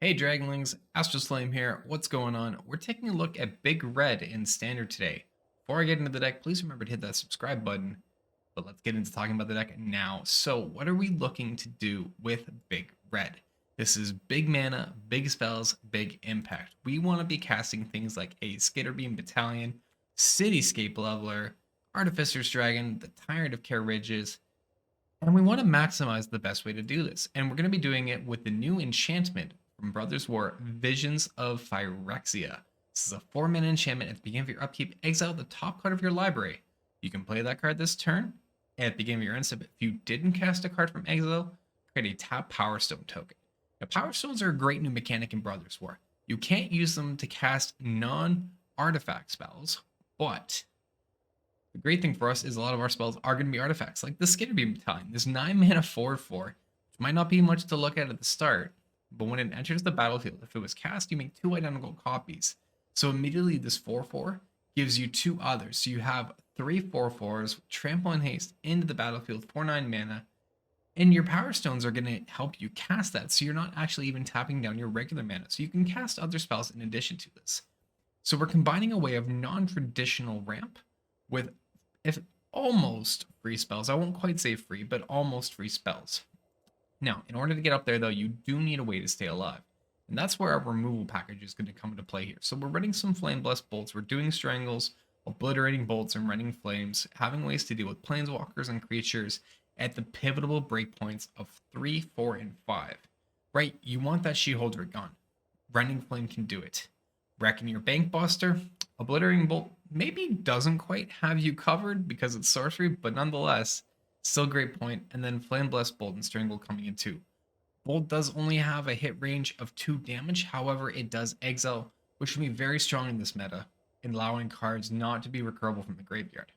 Hey Dragonlings, Astralsflame here. What's going on? We're taking a look at Big Red in Standard today. Before I get into the deck, please remember to hit that subscribe button. But let's get into talking about the deck now. So what are we looking to do with Big Red? This is big mana, big spells, big impact. We want to be casting things like a Skitterbeam Battalion, Cityscape Leveler, Artificer's Dragon, the Tyrant of Care Ridges, and we want to maximize the best way to do this. And we're going to be doing it with the new enchantment from Brothers War, Visions of Phyrexia. This is a 4-mana enchantment. At the beginning of your upkeep, exile the top card of your library. You can play that card this turn. And at the beginning of your end step, if you didn't cast a card from exile, create a tap Power Stone token. Now, Power Stones are a great new mechanic in Brothers War. You can't use them to cast non-artifact spells, but the great thing for us is a lot of our spells are going to be artifacts, like the Skitterbeam Battalion. This 9 mana 4/4, which might not be much to look at the start, but when it enters the battlefield, if it was cast, you make 2 identical copies. So immediately this 4/4 gives you 2 others. So you have 3 4/4s, trample and haste into the battlefield for 9 mana, and your Power Stones are going to help you cast that. So you're not actually even tapping down your regular mana. So you can cast other spells in addition to this. So we're combining a way of non-traditional ramp with if almost free spells. I won't quite say free, but almost free spells. Now, in order to get up there, though, you do need a way to stay alive. And that's where our removal package is going to come into play here. So we're running some Flame Blessed Bolts, we're doing Strangles, Obliterating Bolts, and running Flames, having ways to deal with Planeswalkers and creatures at the pivotal breakpoints of 3, 4, and 5. Right, you want that She-Holder gone. Rending Flame can do it. Wrecking your Bankbuster, Obliterating Bolt maybe doesn't quite have you covered because it's sorcery, but nonetheless, still great point. And then Flame Blessed Bolt and Strangle coming in too. Bolt does only have a hit range of 2 damage, however, it does exile, which can be very strong in this meta, allowing cards not to be recurable from the graveyard.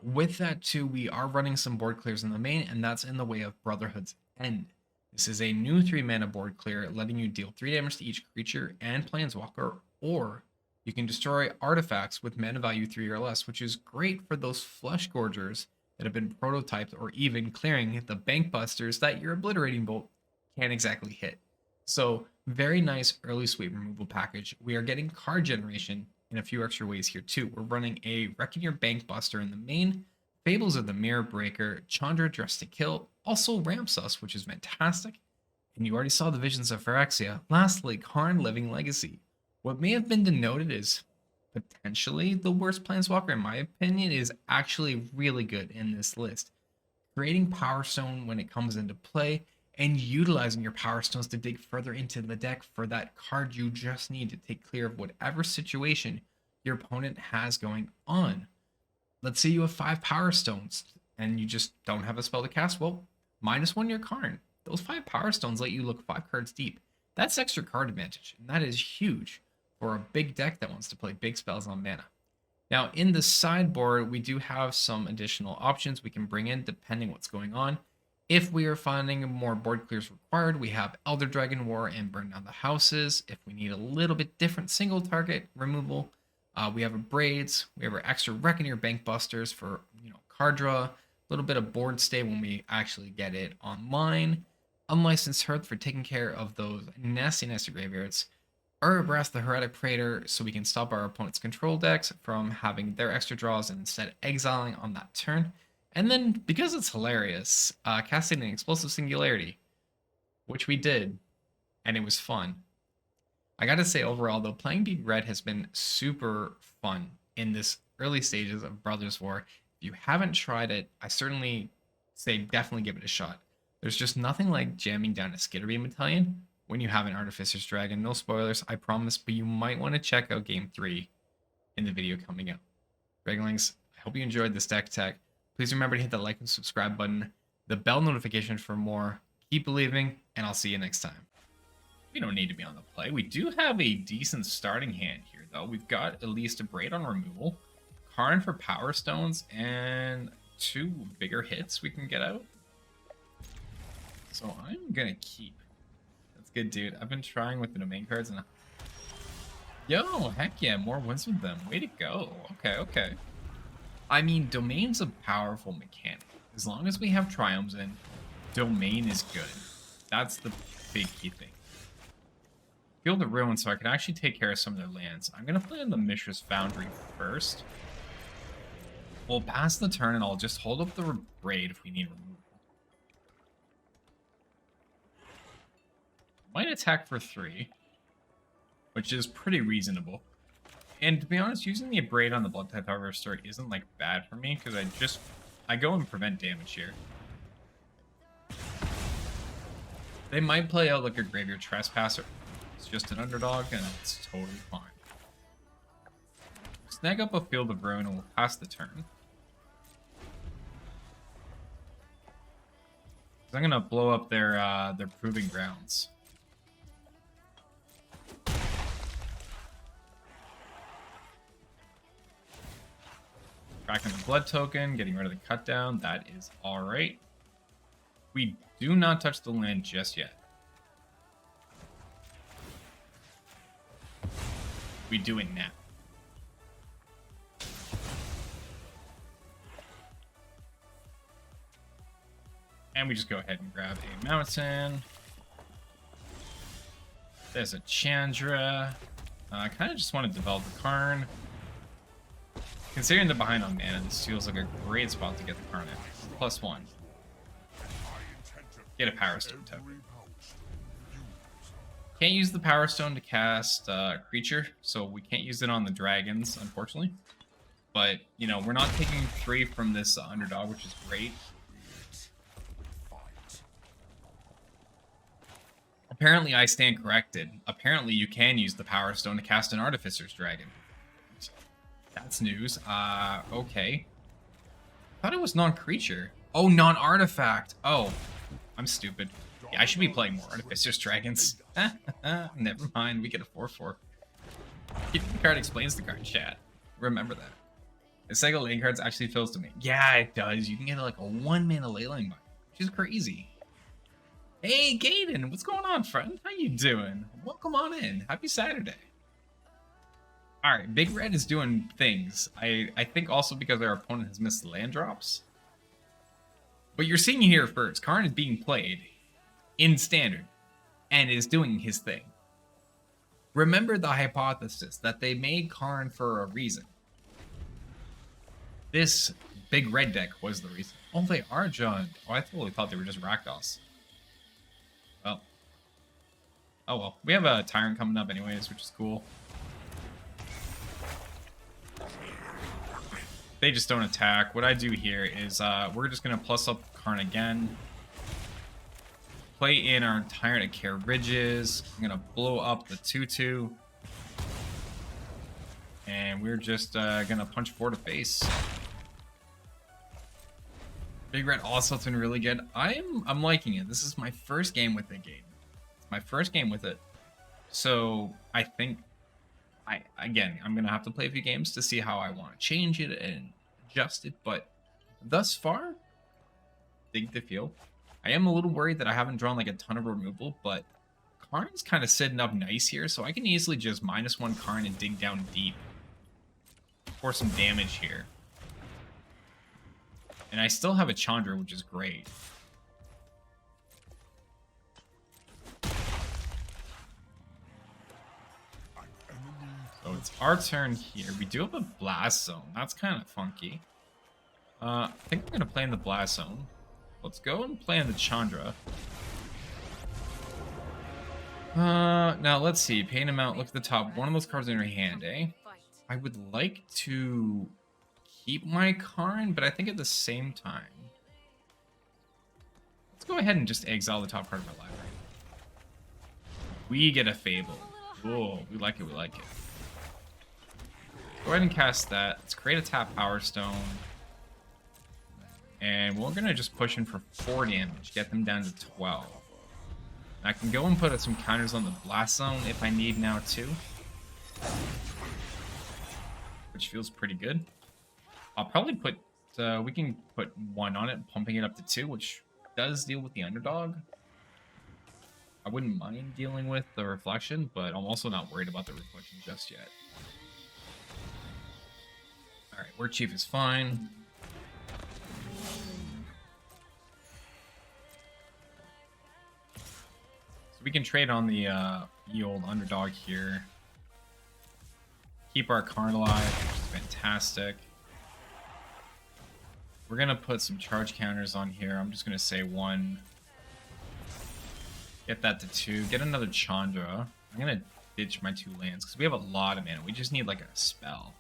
With that too, we are running some board clears in the main, and that's in the way of Brotherhood's End. This is a new 3 mana board clear, letting you deal 3 damage to each creature and planeswalker, or you can destroy artifacts with mana value 3 or less, which is great for those Flesh Gorgers that have been prototyped, or even clearing the Bank Busters that your Obliterating Bolt can't exactly hit. So very nice early sweep removal package. We are getting card generation in a few extra ways here too. We're running a Wrecking Your Bank Buster in the main, Fables of the Mirror Breaker, Chandra Dressed to Kill, also ramps us, which is fantastic. And you already saw the Visions of Phyrexia. Lastly, Karn Living Legacy. What may have been denoted as potentially the worst Planeswalker, in my opinion, is actually really good in this list. Creating Power Stone when it comes into play, and utilizing your Power Stones to dig further into the deck for that card you just need to take clear of whatever situation your opponent has going on. Let's say you have 5 Power Stones and you just don't have a spell to cast. Well, -1 your Karn. Those 5 Power Stones let you look 5 cards deep. That's extra card advantage, and that is huge for a big deck that wants to play big spells on mana. Now, in the sideboard, we do have some additional options we can bring in depending what's going on. If we are finding more board clears required, we have Elder Dragon War and Burn Down the Houses. If we need a little bit different single target removal, we have a Braids. We have our extra Wrecking Your Bank Busters for card draw. A little bit of board stay when we actually get it online. Unlicensed Hearth for taking care of those nasty graveyards. Urabrath the Heretic Praetor, so we can stop our opponent's control decks from having their extra draws and instead exiling on that turn. And then, because it's hilarious, casting an Explosive Singularity, which we did, and it was fun. I gotta say, overall, though, playing Big Red has been super fun in this early stages of Brothers War. If you haven't tried it, I certainly say definitely give it a shot. There's just nothing like jamming down a Skitterbeam Battalion when you have an Artificer's Dragon. No spoilers, I promise, but you might want to check out Game 3 in the video coming up. Dragonlings, I hope you enjoyed this deck tech. Please remember to hit the like and subscribe button, the bell notification for more. Keep believing, and I'll see you next time. We don't need to be on the play. We do have a decent starting hand here, though. We've got at least a Braid on removal, Karn for Power Stones, and 2 bigger hits we can get out. So I'm gonna keep. That's good, dude. I've been trying with the domain cards, and yo, heck yeah, more wins with them. Way to go. Okay. I mean, Domain's a powerful mechanic. As long as we have Triumphs in, Domain is good. That's the big key thing. Field of Ruin so I can actually take care of some of their lands. I'm going to play on the Mishra's Foundry first. We'll pass the turn, and I'll just hold up the Raid if we need removal. Might attack for 3, which is pretty reasonable. And to be honest, using the Abrade on the Blood Type Harvester isn't like bad for me because I go and prevent damage here. They might play out like a Graveyard Trespasser. It's just an underdog, and it's totally fine. Snag up a Field of Ruin, and we'll pass the turn. I'm gonna blow up their Proving Grounds. Cracking the Blood Token, getting rid of the Cut Down. That is alright. We do not touch the land just yet. We do it now. And we just go ahead and grab a Mountain. There's a Chandra. I kind of just want to develop the Karn. Considering they're behind on mana, this feels like a great spot to get the Karn in. +1. Get a Power Stone token. Can't use the Power Stone to cast Creature, so we can't use it on the dragons, unfortunately. But, you know, we're not taking 3 from this underdog, which is great. Apparently, I stand corrected. Apparently, you can use the Power Stone to cast an Artificer's Dragon. That's news. Okay. I thought it was non-creature. Oh, non-artifact. Oh, I'm stupid. Yeah, I should be playing more Artificer's Dragons. Never mind, we get a 4/4. The card explains the card, chat. Remember that. The Sega lane cards actually fills to me. Yeah, it does. You can get like a 1-mana Leyline Bind, which is crazy. Hey, Gaiden, what's going on, friend? How you doing? Welcome on in. Happy Saturday. All right, Big Red is doing things. I think also because our opponent has missed land drops. But you're seeing here first. Karn is being played in Standard and is doing his thing. Remember the hypothesis that they made Karn for a reason. This Big Red deck was the reason. Oh, they are John. Oh, I totally thought they were just Rakdos. Well. Oh well. We have a Tyrant coming up anyways, which is cool. They just don't attack. What I do here is we're just going to plus up Karn again. Play in our Tyrant of Care Ridges. I'm going to blow up the 2/2. And we're just going to punch 4 to face. Big Red also has been really good. I'm liking it. This is my first game with the game. It's my first game with it. So I think I'm going to have to play a few games to see how I want to change it and adjust it. But thus far, dig the feel. I am a little worried that I haven't drawn like a ton of removal, but Karn's kind of sitting up nice here, so I can easily just -1 Karn and dig down deep for some damage here. And I still have a Chandra, which is great. So it's our turn here. We do have a Blast Zone. That's kind of funky. I think we're going to play in the Blast Zone. Let's go and play in the Chandra. Now let's see. Paint him out. Look at the top. One of those cards in your hand, eh? I would like to keep my Karn, but I think at the same time, let's go ahead and just exile the top card of our library. We get a Fable. Cool. We like it. We like it. Go ahead and cast that. Let's create a tap Power Stone. And we're going to just push in for 4 damage. Get them down to 12. I can go and put some counters on the Blast Zone if I need now too. Which feels pretty good. I'll probably put... we can put 1 on it, pumping it up to 2, which does deal with the underdog. I wouldn't mind dealing with the Reflection, but I'm also not worried about the Reflection just yet. Alright, War Chief is fine. So We can trade on the old underdog here. Keep our card alive, which is fantastic. We're gonna put some charge counters on here. I'm just gonna say 1. Get that to 2. Get another Chandra. I'm gonna ditch my 2 lands because we have a lot of mana. We just need like a spell.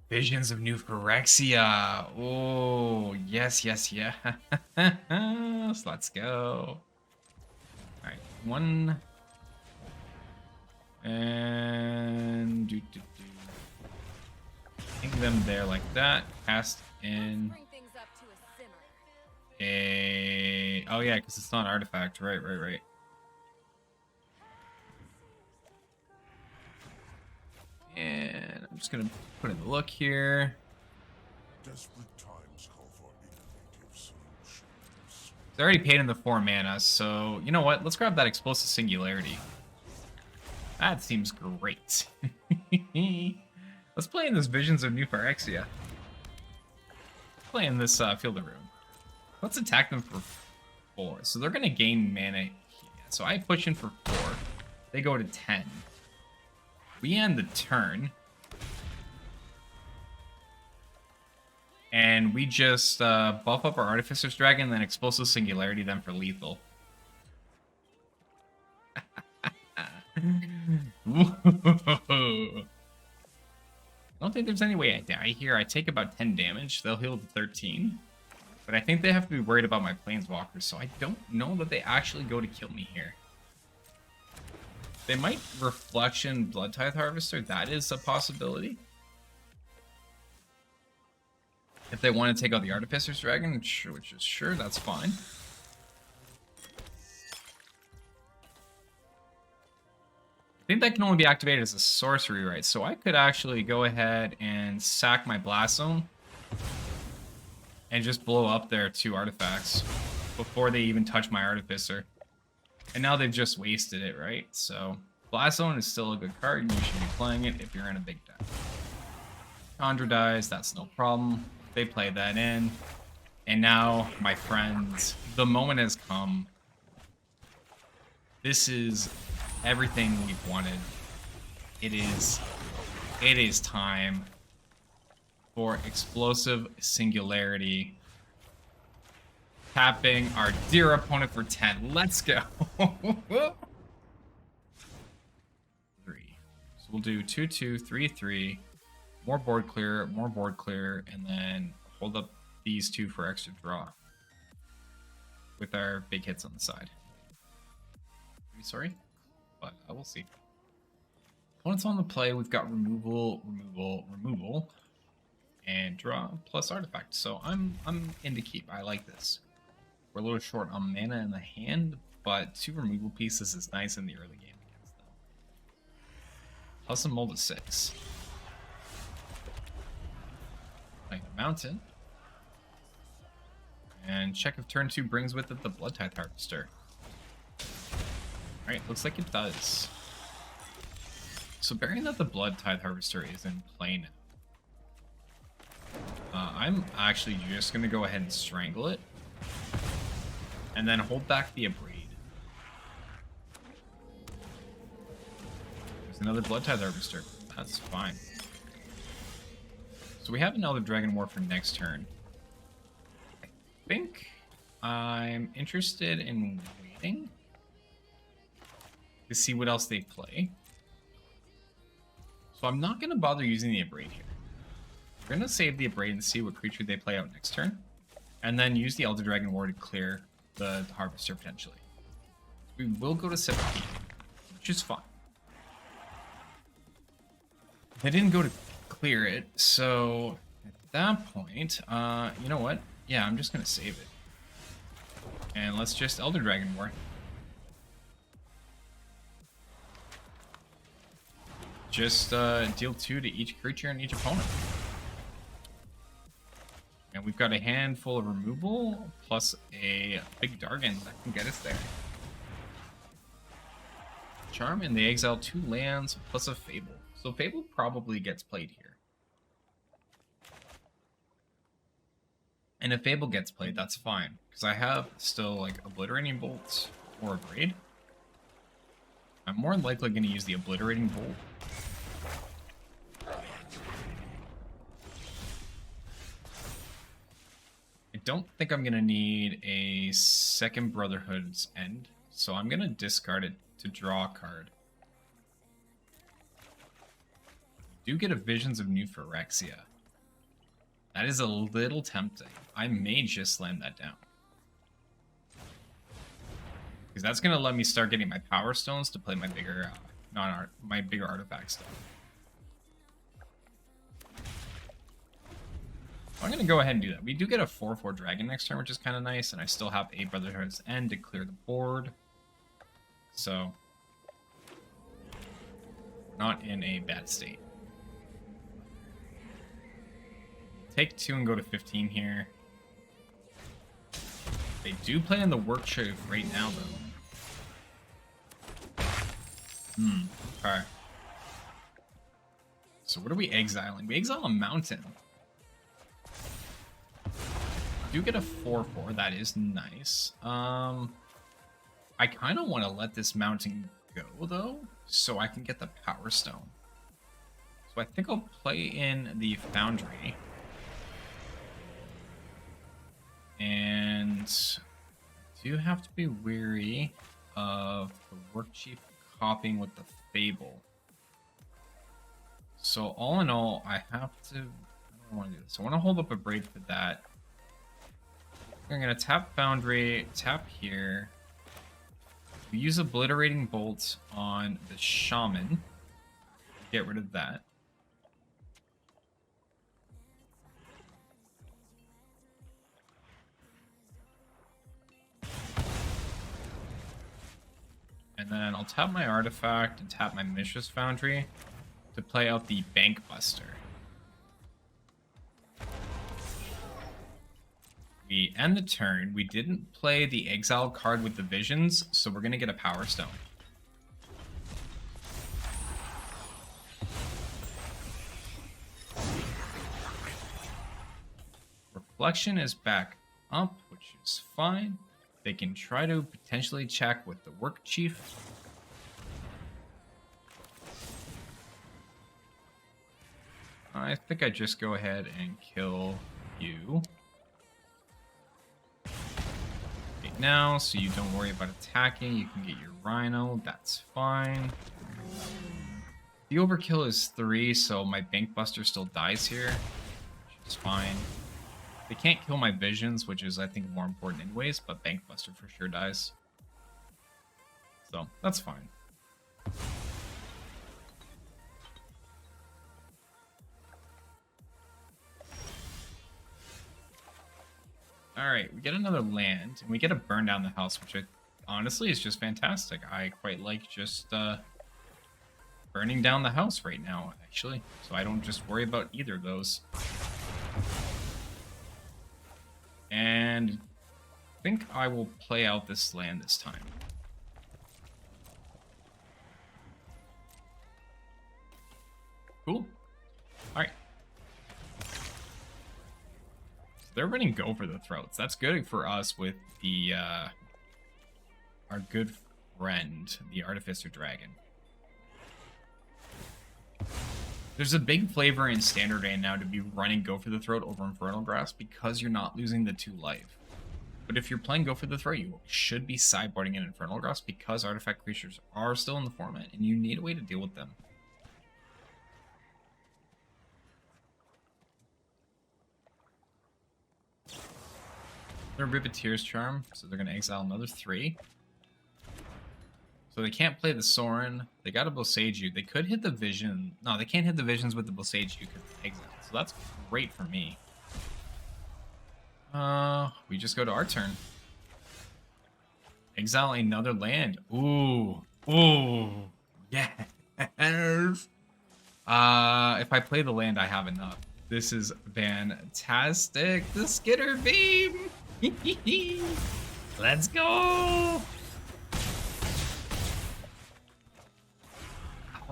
Visions of New Phyrexia. Oh, yes, yes, yes. Let's go. All right, 1. And Ping them there like that. Cast in a... Oh yeah, because it's not an artifact. Right. And I'm just gonna put in the look here. Desperate times call for innovative solutions. It's already paid in the 4 mana, so you know what? Let's grab that Explosive Singularity. That seems great. Let's play in this Visions of New Phyrexia. Play in this Field of Ruin. Let's attack them for 4. So they're gonna gain mana. So I push in for 4. They go to 10. We end the turn. And we just buff up our Artificer's Dragon, then Explosive Singularity them for lethal. I don't think there's any way I die here. I take about 10 damage. They'll heal to 13. But I think they have to be worried about my Planeswalkers, so I don't know that they actually go to kill me here. They might Reflection Blood Tithe Harvester. That is a possibility. If they want to take out the Artificer's Dragon, which is sure, that's fine. I think that can only be activated as a sorcery, right? So I could actually go ahead and sack my Blast Zone and just blow up their 2 artifacts before they even touch my Artificer. And now they've just wasted it, right? So Blast Zone is still a good card, and you should be playing it if you're in a big deck. Chandra dies, that's no problem. They play that in. And now, my friends, the moment has come. This is everything we've wanted. It is time for Explosive Singularity. Tapping our dear opponent for 10. Let's go. 3. So we'll do 2/2, 3/3. More board clear, and then hold up these 2 for extra draw. With our big hits on the side. Sorry, but I will see. Opponents on the play, we've got removal, and draw plus artifact. So I'm in to keep. I like this. We're a little short on mana in the hand, but 2 removal pieces is nice in the early game against them. Plus a mold of 6. Playing a mountain. And check if turn 2 brings with it the Blood Tithe Harvester. Alright, looks like it does. So bearing that the Blood Tithe Harvester is in play now, I'm actually just going to go ahead and Strangle it. And then hold back the Abrade. There's another Blood Tithe Harvester. That's fine. So we have another Dragon War for next turn. I think I'm interested in waiting to see what else they play. So I'm not going to bother using the Abrade here. We're going to save the Abrade and see what creature they play out next turn. And then use the Elder Dragon War to clear the Harvester potentially. We will go to 17, which is fine. They didn't go to clear it, so at that point, you know what? Yeah, I'm just going to save it. And let's just Elder Dragon War. Just deal 2 to each creature and each opponent. And we've got a handful of removal, plus a big Dargon that can get us there. Charm, and they exile 2 lands, plus a Fable. So Fable probably gets played here. And if Fable gets played, that's fine. Because I have still, like, Obliterating Bolts or Abrade. I'm more likely going to use the Obliterating Bolt. I don't think I'm going to need a second Brotherhood's End, so I'm going to discard it to draw a card. Do get a Visions of Phyrexia. That is a little tempting. I may just slam that down. Because that's going to let me start getting my Power Stones to play my bigger, my bigger artifact stuff. I'm going to go ahead and do that. We do get a 4/4 dragon next turn, which is kind of nice, and I still have a Brotherhood's End to clear the board. So, not in a bad state. Take 2 and go to 15 here. They do play in the work chief right now, though. Okay. So what are we exiling? We exile a mountain. Do get a 4/4. That is nice. I kind of want to let this mountain go, though, so I can get the Power Stone. So I think I'll play in the Foundry. And I do have to be wary of the Work Chief copying with the Fable. So all in all, I have to... I don't want to do this. I want to hold up a break for that. I'm going to tap Foundry, tap here. We use Obliterating Bolt on the Shaman. Get rid of that. And then I'll tap my artifact and tap my Mishra's Foundry to play out the Bank Buster. We end the turn. We didn't play the exile card with the Visions, so we're going to get a Power Stone. Reflection is back up, which is fine. They can try to potentially check with the Work Chief. I think I just go ahead and kill you. Okay, now, so you don't worry about attacking. You can get your Rhino. That's fine. The overkill is 3, so my Bank Buster still dies here, which is fine. They can't kill my Visions, which is, I think, more important anyways, but Bank Buster for sure dies. So, that's fine. Alright, we get another land, and we get to burn down the house, which honestly is just fantastic. I quite like just burning down the house right now, actually, so I don't just worry about either of those. And I think I will play out this land this time. Cool. All right. So they're running Go for the Throats. That's good for us with the our good friend, the Artificer Dragon. There's a big flavor in Standard right now to be running Go for the Throat over Infernal Grasp because you're not losing the 2 life. But if you're playing Go for the Throat, you should be sideboarding an Infernal Grasp because artifact creatures are still in the format and you need a way to deal with them. They're Riveteer's Charm, so they're going to exile another 3. So they can't play the Sorin. They got a Boseiju. They could hit the Vision. No, they can't hit the Visions with the Boseiju because of exile. So that's great for me. We just go to our turn. Exile another land. Ooh. Ooh. Yes. If I play the land, I have enough. This is fantastic. The Skitter Beam. Let's go.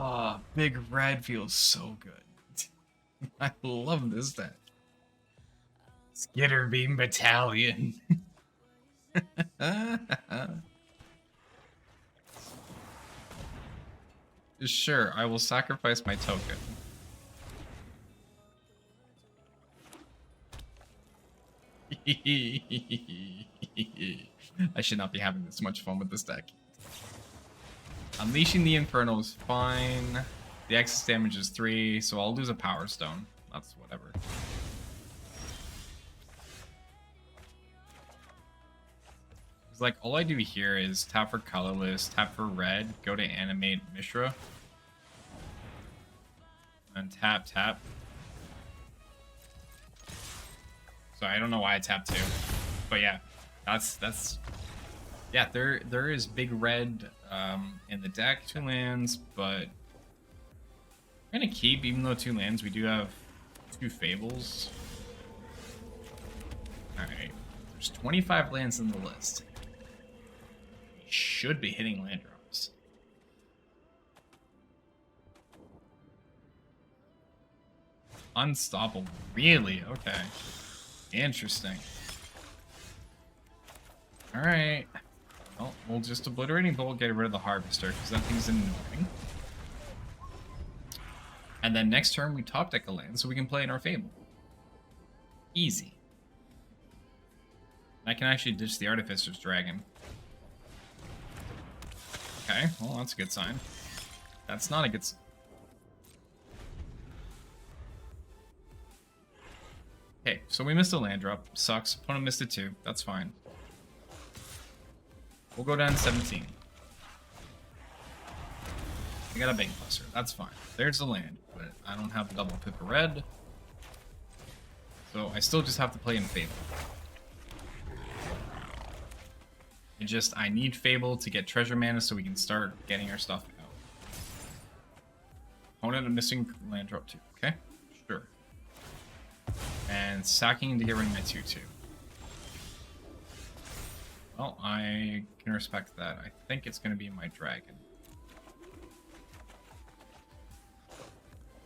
Oh, Big Red feels so good. I love this deck. Skitter Beam Battalion. Sure, I will sacrifice my token. I should not be having this much fun with this deck. Unleashing the Inferno is fine. The excess damage is 3, so I'll lose a Power Stone. That's whatever. It's like, all I do here is tap for colorless, tap for red, go to animate Mishra. And tap, tap. So I don't know why I tapped 2. But yeah, that's yeah, there is big red in the deck, 2 lands, but I'm gonna keep, even though 2 lands, we do have 2 Fables. Alright. There's 25 lands in the list. We should be hitting land drops. Unstoppable. Really? Okay. Interesting. Alright. Well, we'll just Obliterating Bolt, get rid of the Harvester, because that thing's annoying. And then next turn, we top deck a land, so we can play in our Fable. Easy. I can actually ditch the Artificer's Dragon. Okay, well, that's a good sign. That's not a good sign. Okay, so we missed a land drop. Sucks. Opponent missed it too. That's fine. We'll go down to 17. We got a Bank Buster. That's fine. There's the land, but I don't have the double pip of red. So I still just have to play in Fable. I need Fable to get treasure mana so we can start getting our stuff out. Opponent a missing land drop too. Okay, sure. And sacking to get rid of my 2/2. Well, I can respect that. I think it's going to be my dragon.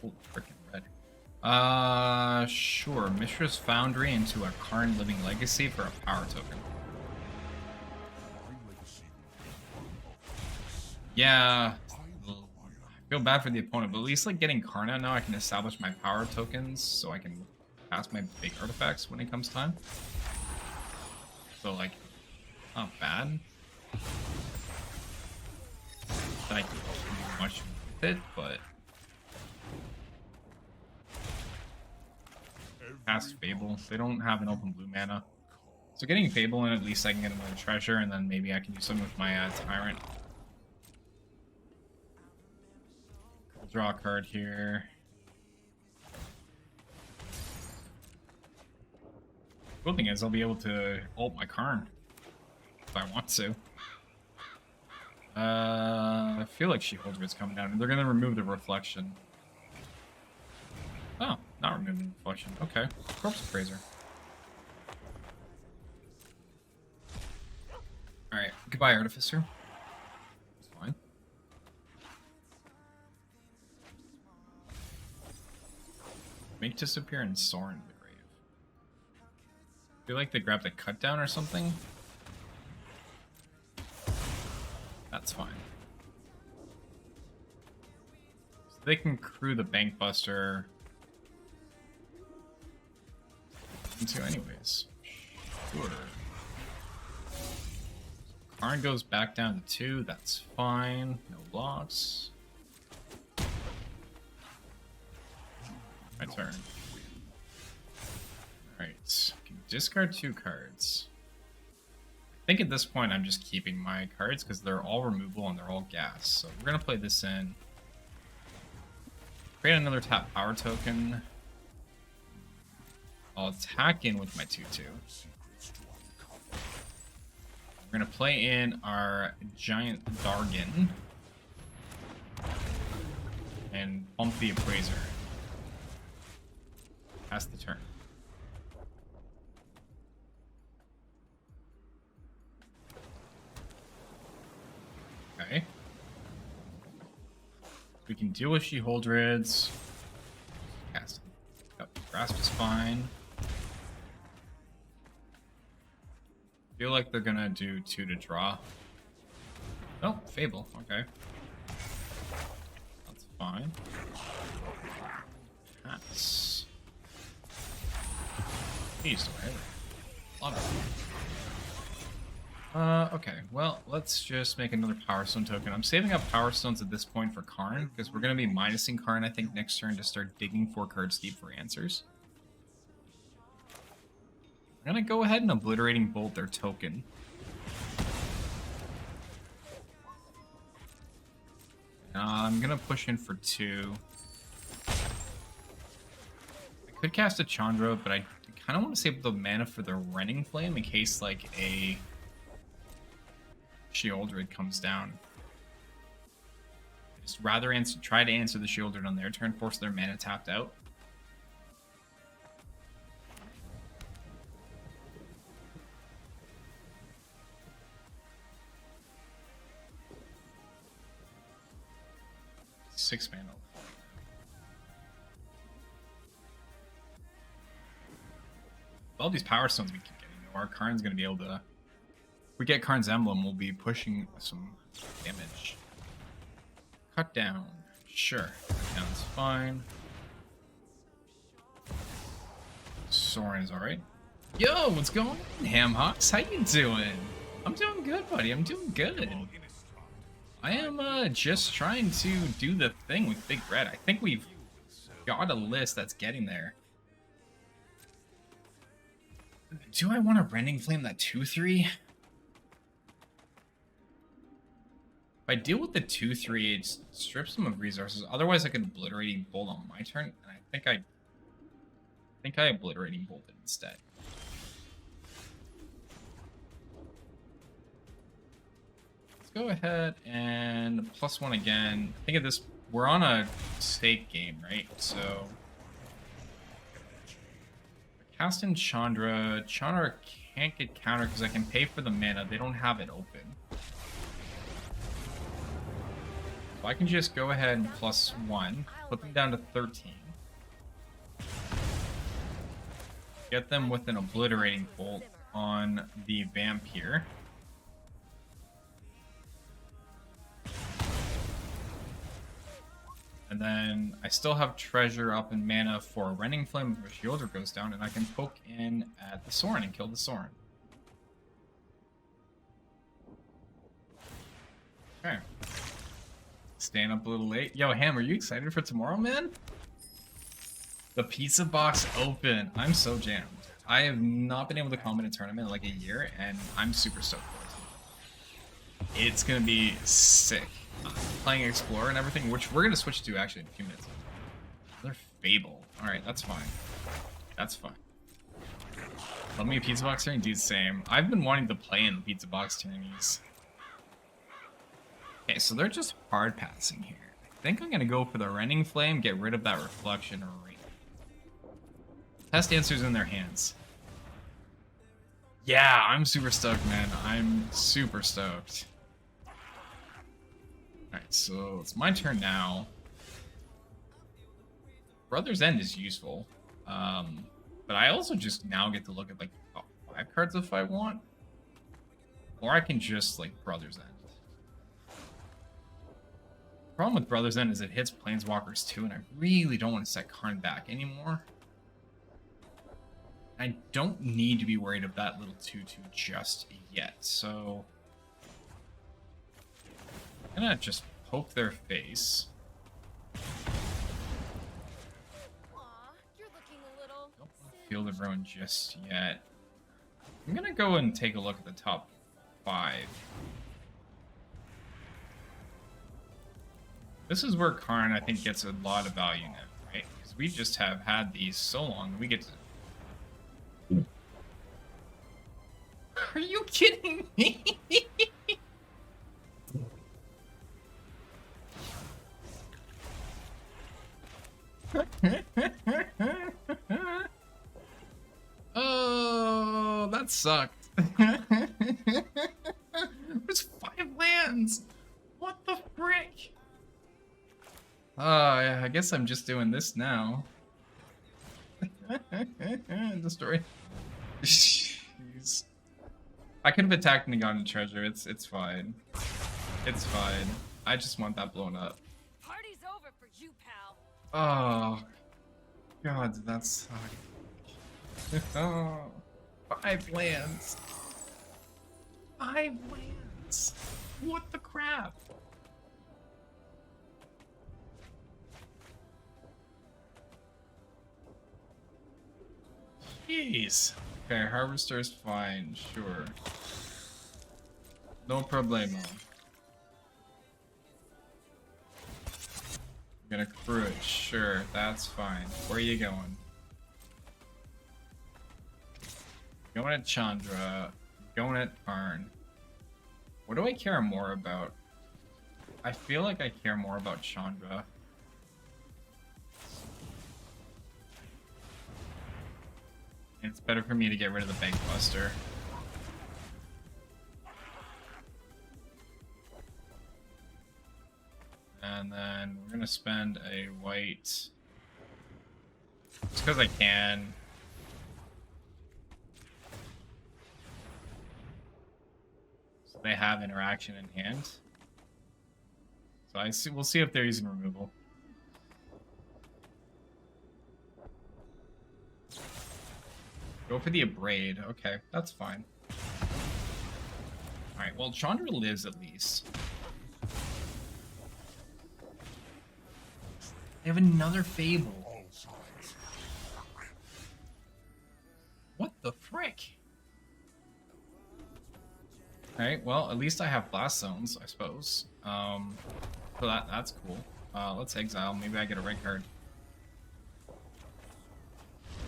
Oh, freaking red. Sure. Mishra's Foundry into a Karn Living Legacy for a power token. Yeah. I feel bad for the opponent, but at least like getting Karn out now, I can establish my power tokens so I can pass my big artifacts when it comes time. So like, not bad. That I can do much with it, but past Fable. They don't have an open blue mana. So getting Fable in, at least I can get another treasure, and then maybe I can do something with my Tyrant. I'll draw a card here. Cool thing is I'll be able to ult my Karn if I want to. I feel like She-Holder is coming down, and they're gonna remove the reflection. Oh, not removing the reflection. Okay, Corpse Appraiser. All right, goodbye, Artificer. It's fine. Make disappear and Sorin the Grave. I feel like they grabbed a cut down or something. That's fine. So they can crew the Bank Buster into anyways. Sure. Karn goes back down to 2. That's fine. No blocks. My turn. Alright. Can discard 2 cards. I think at this point I'm just keeping my cards because they're all removable and they're all gas. So we're going to play this in. Create another tap power token. I'll attack in with my 2/2. We're going to play in our Giant Dargon. And pump the Appraiser. Pass the turn. Okay. We can deal with She-Holdrids. Cast. Yep, Grasp is fine. Feel like they're gonna do 2 to draw. Oh, Fable. Okay. fine. Pass. Jeez, okay, well, let's just make another Power Stone token. I'm saving up Power Stones at this point for Karn, because we're going to be minusing Karn, I think, next turn to start digging 4 cards deep for answers. I'm going to go ahead and Obliterating Bolt their token. I'm going to push in for 2. I could cast a Chandra, but I kind of want to save the mana for the Rending Flame in case, like, a Sheoldred comes down. Just rather try to answer the Sheoldred on their turn, force their mana tapped out. Six mana. All these Power Stones we keep getting, our Karn's going to be able to... If we get Karn's Emblem, we'll be pushing some damage. Cut down. Sure. Cut down's fine. Sorin is alright. Yo, what's going on, Hamhocks? How you doing? I'm doing good, buddy. I'm doing good. I am just trying to do the thing with Big Red. I think we've got a list that's getting there. Do I want to Rending Flame that 2/3? If I deal with the 2/3, it strips them of resources. Otherwise, I could Obliterating Bolt on my turn, and I think I Obliterating Bolt it instead. Let's go ahead and +1 again. Think of this: we're on a stake game, right? So. Cast in Chandra. Chandra can't get countered because I can pay for the mana. They don't have it open. So I can just go ahead and +1. Put them down to 13. Get them with an Obliterating Bolt on the Vamp here. And then I still have treasure up and mana for a Rending Flame if a Sheoldred goes down, and I can poke in at the Sorin and kill the Sorin. Okay. Staying up a little late. Yo, Ham, are you excited for tomorrow, man? The pizza box open. I'm so jammed. I have not been able to comment a tournament in like a year, and I'm super stoked for it. It's gonna be sick. Playing Explorer and everything, which we're gonna switch to actually in a few minutes. Another Fable. Alright, that's fine. That's fine. Let me a pizza box turn, do the same. I've been wanting to play in the pizza box tourneys. Okay, so they're just hard passing here. I think I'm gonna go for the Rending Flame, get rid of that Reflection Arena. Test answers in their hands. Yeah, I'm super stoked, man. I'm super stoked. Alright, so it's my turn now. Brother's End is useful. But I also just now get to look at like 5 cards if I want. Or I can just like Brother's End. The problem with Brother's End is it hits Planeswalkers too, and I really don't want to set Karn back anymore. I don't need to be worried of that little 2/2 just yet, so I'm gonna just poke their face. You're looking a little Don't feel the ruin just yet. I'm gonna go and take a look at the top 5. This is where Karn, I think, gets a lot of value now, right? Because we just have had these so long, we get to... Are you kidding me? Oh, that sucked. There's 5 lands. What the frick? Yeah, I guess I'm just doing this now. Destroy. Jeez. I could have attacked and gotten treasure. It's fine. It's fine. I just want that blown up. party's over for Oh, God, that sucked. Oh, 5 lands. 5 lands. What the crap? Jeez. Okay, Harvester's fine, sure. No problemo. I'm gonna crew it, sure, that's fine. Where are you going? Going at Chandra, going at Karn. What do I care more about? I feel like I care more about Chandra. It's better for me to get rid of the Bank Buster. And then we're gonna spend a white. Just because I can. So they have interaction in hand. So we'll see if they're using removal. Go for the Abrade. Okay, that's fine. Alright, well, Chandra lives at least. They have another Fable. What the frick? Alright, well, at least I have Blast Zones, I suppose. So that's cool. Let's exile. Maybe I get a red card.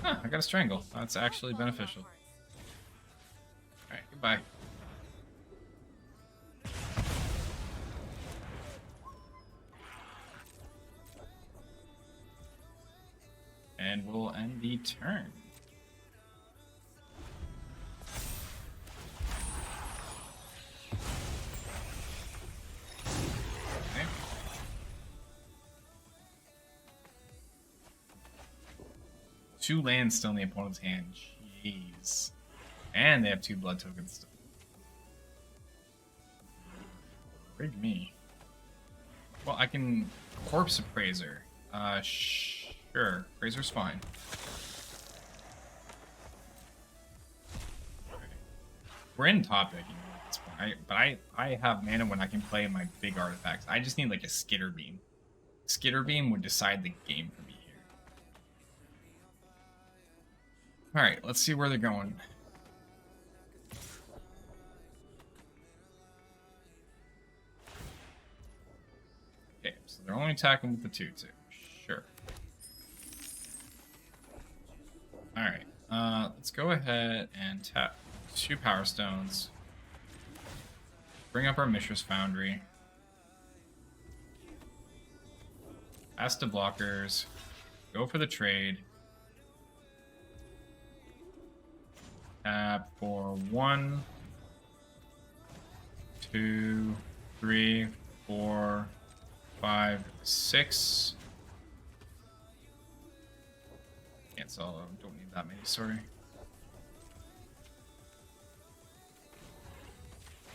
Huh, I got a Strangle. That's actually beneficial. Alright, goodbye. And we'll end the turn. Okay. 2 lands still in the opponent's hand. Jeez. And they have 2 blood tokens still. Rig me. Well, I can Corpse Appraiser. Sure. Appraiser's fine. We're in top deck, you know, at this point. But I have mana when I can play my big artifacts. I just need like a Skitter Beam. Skitter Beam would decide the game for me here. Alright, let's see where they're going. Okay, so they're only attacking with the 2/2. Sure. Alright, let's go ahead and tap 2 Power Stones. Bring up our Mishra's Foundry. Pass to blockers. Go for the trade. Tap for 1, 2, 3, 4, 5, 6. Can't solo. Don't need that many, sorry.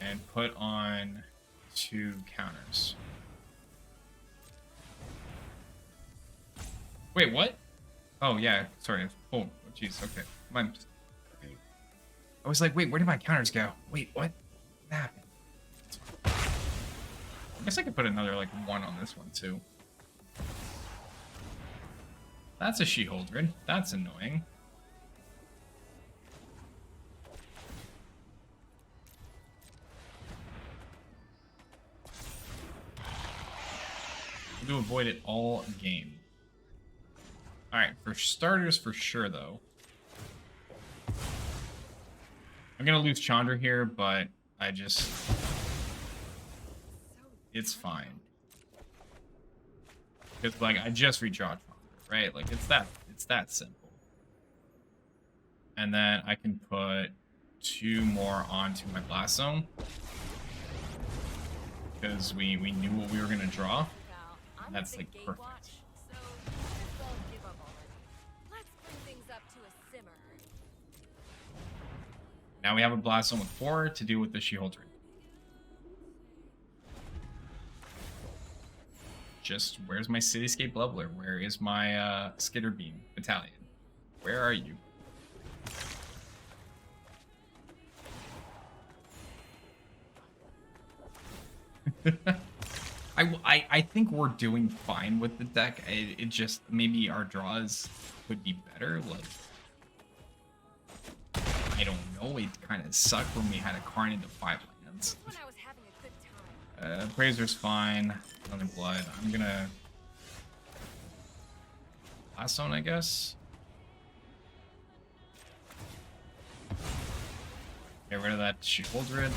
And put on 2 counters. Wait, what? Oh, yeah, sorry. Oh, jeez, okay. I was like, wait, where did my counters go? Wait, what? What happened? I guess I could put another, like, 1 on this one, too. That's a She-Holdred. That's annoying. To avoid it all game. Alright, for starters, for sure, though. I'm gonna lose Chandra here, but I just... It's fine. Because, like, I just redraw Chandra, right? Like, it's that simple. And then I can put 2 more onto my Blast Zone. Because we knew what we were gonna draw. That's like perfect. So give up already. Let's bring things up to a simmer. Now we have a Blast Zone with 4 to deal with the She-Holdred. just where's my Cityscape Leveler? Where is my Skitter Beam Battalion? Where are you? I think we're doing fine with the deck. It just maybe our draws could be better. Like I don't know. It kind of sucked when we had a Karn into 5 lands. When I was having a good time. Appraiser's fine. Nothing blood. I'm gonna last zone, I guess. Get rid of that Sheoldred.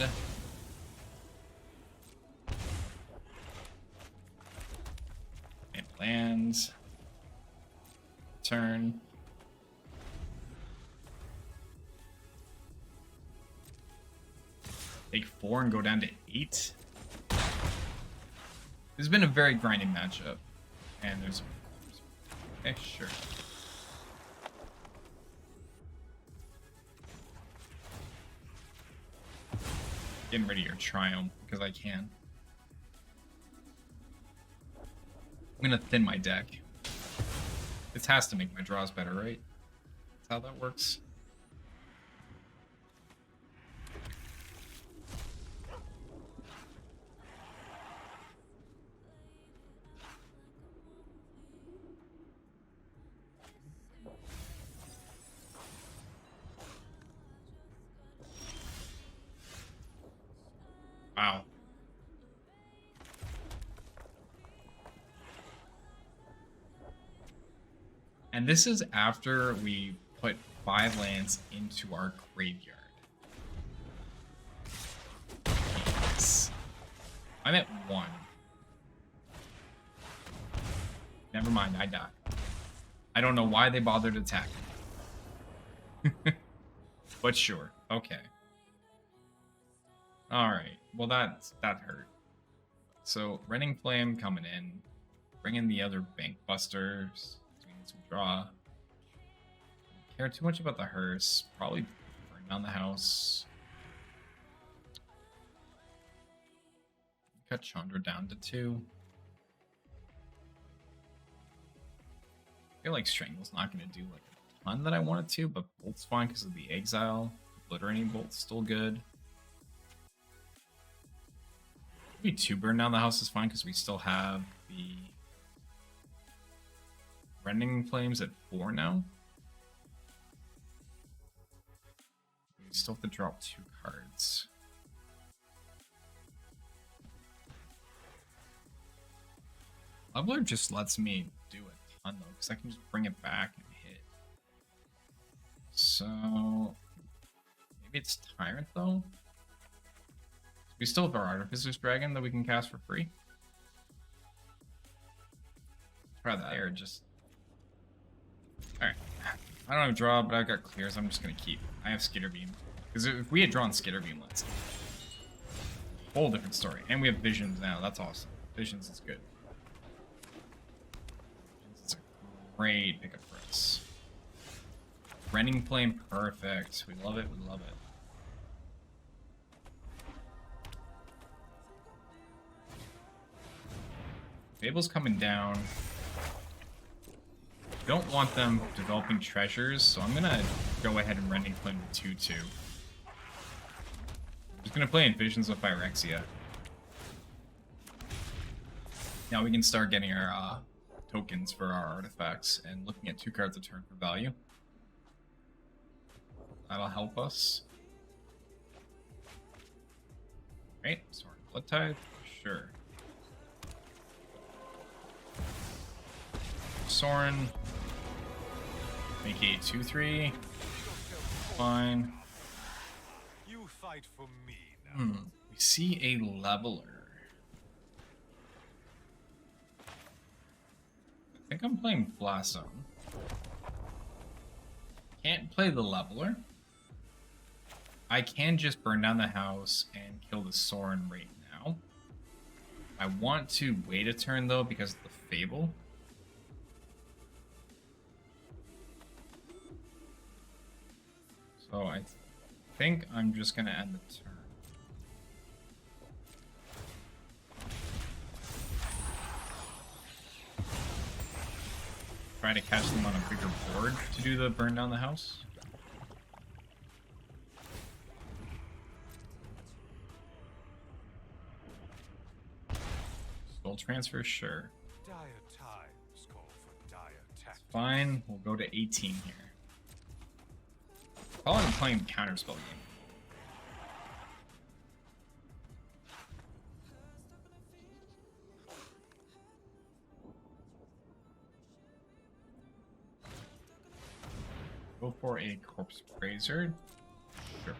And lands. Turn. Take 4 and go down to 8. This has been a very grinding matchup. And there's... Okay, sure. Getting rid of your Triumph because I can. I'm gonna thin my deck. This has to make my draws better, right? That's how that works. Wow. And this is after we put 5 lands into our graveyard. Yes. I'm at 1. Never mind, I died. I don't know why they bothered attacking. But sure, okay. Alright, well that hurt. So, Rending Flame coming in. Bring in the other Bank Busters. So we need some draw. Don't care too much about the hearse. Probably burn down the house. Cut Chandra down to 2. I feel like Strangle's not going to do like a ton that I wanted to, but Bolt's fine because of the Exile. Obliterating Bolt's still good. Maybe 2 burn down the house is fine because we still have the Rending Flames at 4 now. We still have to drop 2 cards. Leveler just lets me do a ton though, because I can just bring it back and hit. So maybe it's Tyrant though. We still have our Artificer's Dragon that we can cast for free. Try that air, just... Alright. I don't have draw, but I've got clears. I'm just going to keep. I have Skitter Beam. Because if we had drawn Skitter Beam, let's... Whole different story. And we have Visions now. That's awesome. Visions is good. It's a great pickup for us. Rending Flame, perfect. We love it. We love it. Fable's coming down. Don't want them developing treasures, so I'm gonna go ahead and Rending Flame to 2/2. Just gonna play in Visions of Phyrexia. Now we can start getting our tokens for our artifacts and looking at 2 cards a turn for value. That'll help us. Right, Sword Blood Tithe, sure. Sorin. Make a 2/3. Fine. You fight for me now. We see a leveler. I think I'm playing Blast Zone. Can't play the leveler. I can just burn down the house and kill the Sorin right now. I want to wait a turn though because of the Fable. So I think I'm just going to end the turn. try to catch them on a bigger board to do the burn down the house. Soul transfer, sure. Dire times call for dire tactics. Fine, we'll go to 18 here. Probably playing the counterspell game. Go for a corpse praiser. Sure.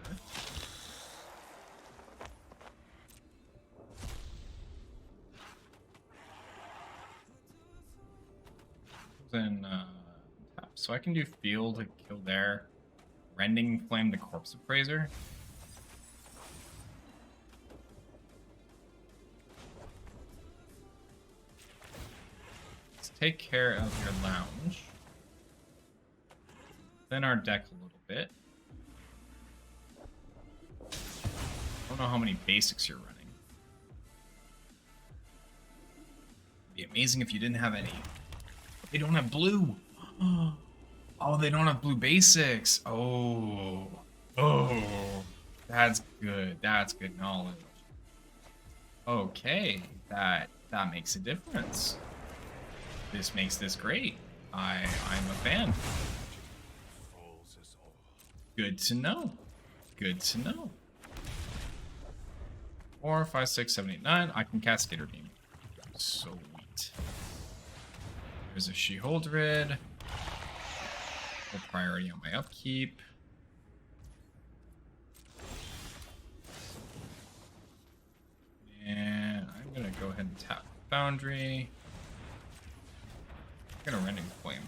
Then tap. So I can do field to kill there. Rending Flame the corpse appraiser. Let's take care of your lounge. Then our deck a little bit. I don't know how many basics you're running. It'd be amazing if you didn't have any. They don't have blue. Oh, they don't have blue basics. Oh, that's good. That's good knowledge. Okay, that makes a difference. This makes this great. I'm a fan. Falls us all. Good to know. Good to know. 4, 5, 6, 7, 8, 9. I can cast Skitter Beam. Sweet. There's a She-Holdred. Full priority on my upkeep. And I'm gonna go ahead and tap Foundry. I'm gonna Rending Flame.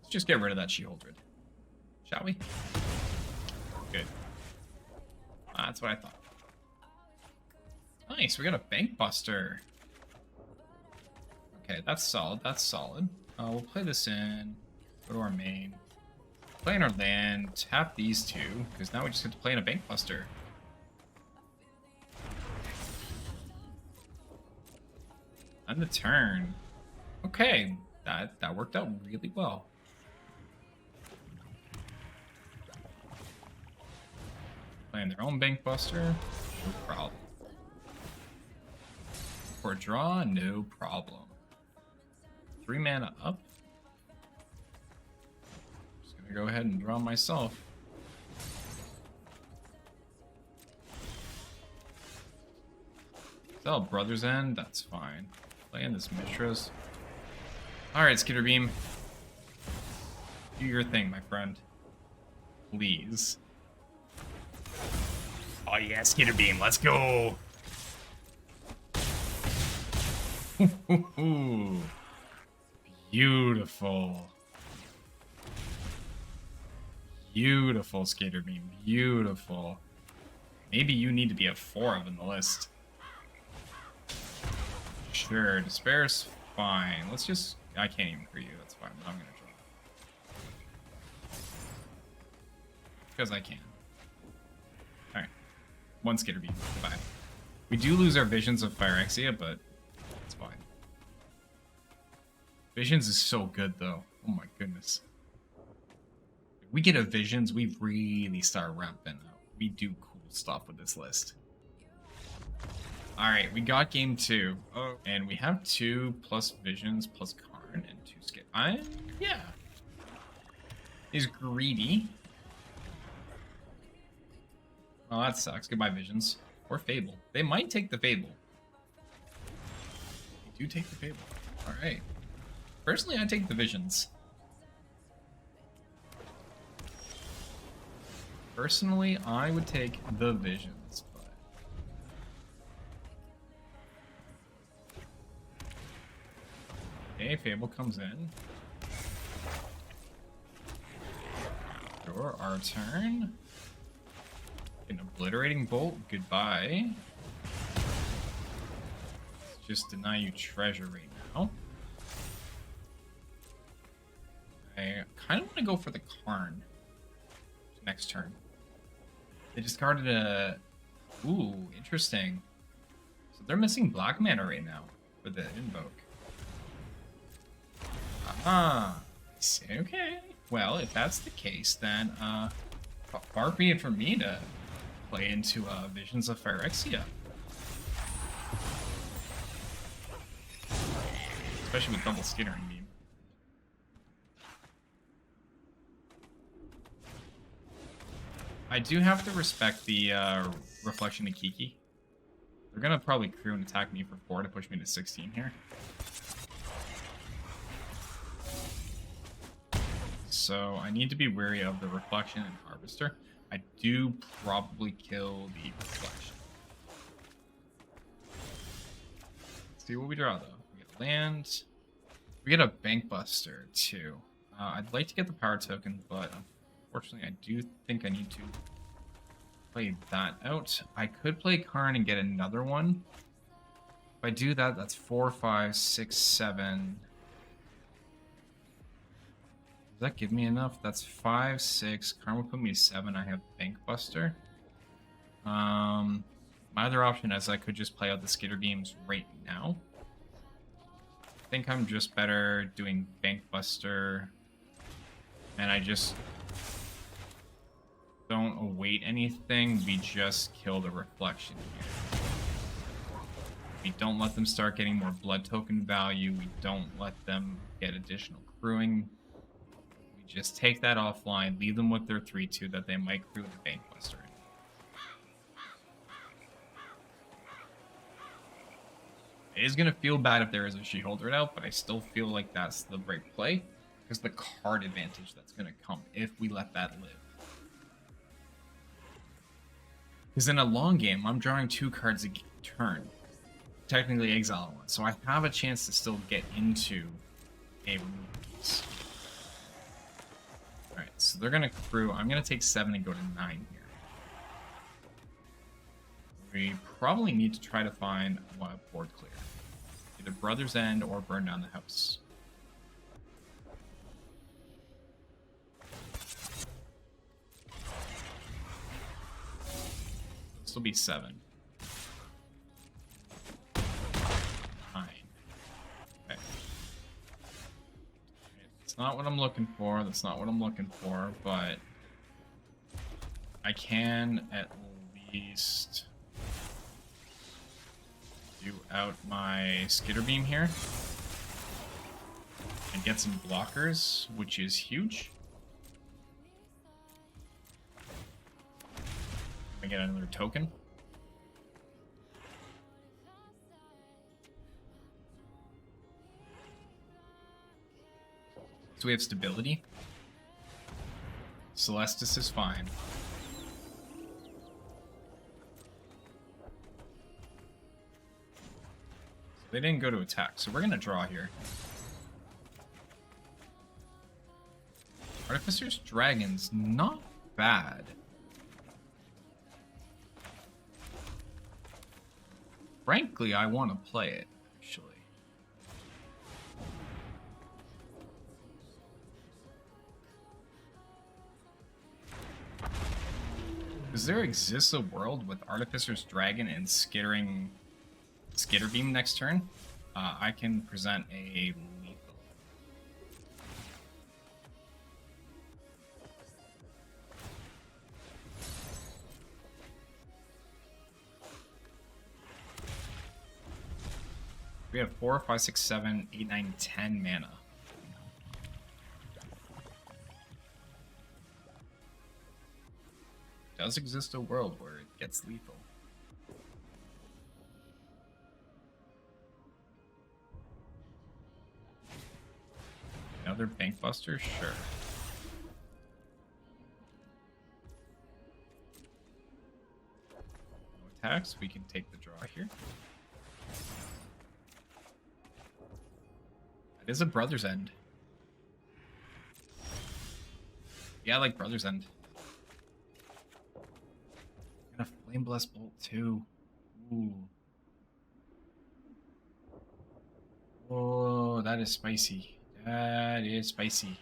Let's just get rid of that She-Holdred. Shall we? Good. That's what I thought. Nice, we got a Bank Buster. Okay, that's solid. That's solid. We'll play this in. Go to our main. Play in our land. Tap these two, because now we just get to play in a Bank Buster. And the turn. Okay, that worked out really well. Playing their own Bank Buster. No problem. For a draw, no problem. 3 mana up. Just gonna go ahead and draw myself. Sell Brother's End, that's fine. Play in this Mishra's. Alright, Skitter Beam. Do your thing, my friend. Please. Oh yeah, Skitter Beam, let's go! Beautiful. Beautiful, Skater Beam. Beautiful. Maybe you need to be a 4 of in the list. Sure, Despair's fine. Let's just... I can't even for you, that's fine, but I'm gonna draw. Because I can. Alright. 1 Skater Beam. Goodbye. We do lose our Visions of Phyrexia, but it's fine. Visions is so good, though. Oh my goodness. If we get a Visions, we really start ramping up. We do cool stuff with this list. Alright, we got game 2. Oh. And we have 2 plus Visions plus Karn and 2 skip. Yeah. He's greedy. Oh, that sucks. Goodbye, Visions. Or Fable. They might take the Fable. They do take the Fable. Alright. Personally, I take the Visions. Personally, I would take the Visions, but... Okay, Fable comes in. Sure, our turn. An Obliterating Bolt, goodbye. Let's just deny you treasure right now. I kind of want to go for the Karn next turn. They discarded a... Ooh, interesting. So they're missing black mana right now for the Invoke. Ah, okay. Well, if that's the case, then far be it for me to play into Visions of Phyrexia. Especially with double skittering beam. I do have to respect the reflection of Kiki. They're gonna probably crew and attack me for 4 to push me to 16 here. So I need to be wary of the reflection and harvester. I do probably kill the reflection. Let's see what we draw though. We get land. We get a bank buster too. I'd like to get the power token, but unfortunately I do think I need to play that out. I could play Karn and get another one. If I do that, that's 4, 5, 6, 7. Does that give me enough? That's 5, 6. Karn would put me to 7. I have Bank Buster. My other option is I could just play out the Skitter Beams right now. I think I'm just better doing Bank Buster. And I just don't await anything. We just kill the reflection here. We don't let them start getting more blood token value. We don't let them get additional crewing. We just take that offline, leave them with their 3-2 that they might crew the Bank Buster in. It is going to feel bad if there is a She-Holder out, but I still feel like that's the right play because the card advantage that's going to come if we let that live. Because in a long game, I'm drawing 2 cards a turn. Technically exile one. So I have a chance to still get into a removal piece. Alright, so they're going to crew. I'm going to take 7 and go to 9 here. We probably need to try to find a board clear. Either Brother's End or burn down the house. This will be 7. 9. Okay. It's not what I'm looking for. That's not what I'm looking for, but I can at least do out my Skitter Beam here and get some blockers, which is huge. I get another token. So we have stability. Celestis is fine. So they didn't go to attack, so we're gonna draw here. Artificer's Dragon's not bad. Frankly, I want to play it, actually. Does there exist a world with Artificer's Dragon and Skitter Beam next turn? I can present a lethal. We have 4, 5, 6, 7, 8, 9, 10 mana. Does exist a world where it gets lethal? Another Bank Buster? Sure. No attacks, we can take the draw here. It is a Brother's End. Yeah, I like Brother's End. And a Flame Blessed Bolt too. Ooh. Oh, that is spicy. That is spicy.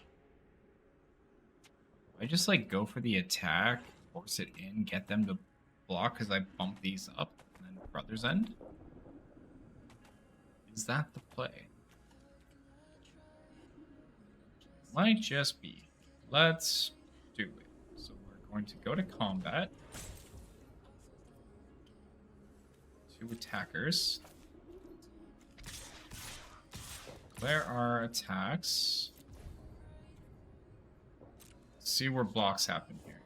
I just like go for the attack, force it in, get them to block because I bump these up, and then Brother's End. Is that the play? might just be. Let's do it. So we're going to go to combat. 2 attackers. Declare our attacks. See where blocks happen here.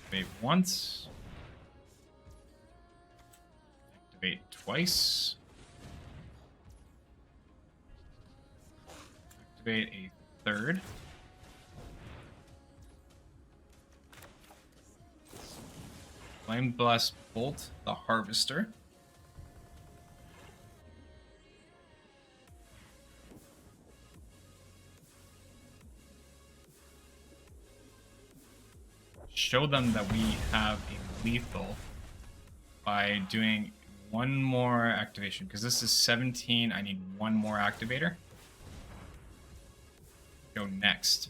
Activate once. Activate twice. Activate a third. Flame Blast Bolt the Harvester. Show them that we have a lethal by doing one more activation, because this is 17. I need one more activator. Go next.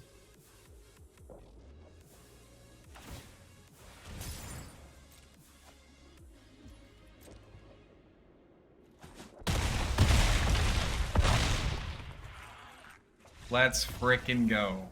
Let's frickin' go.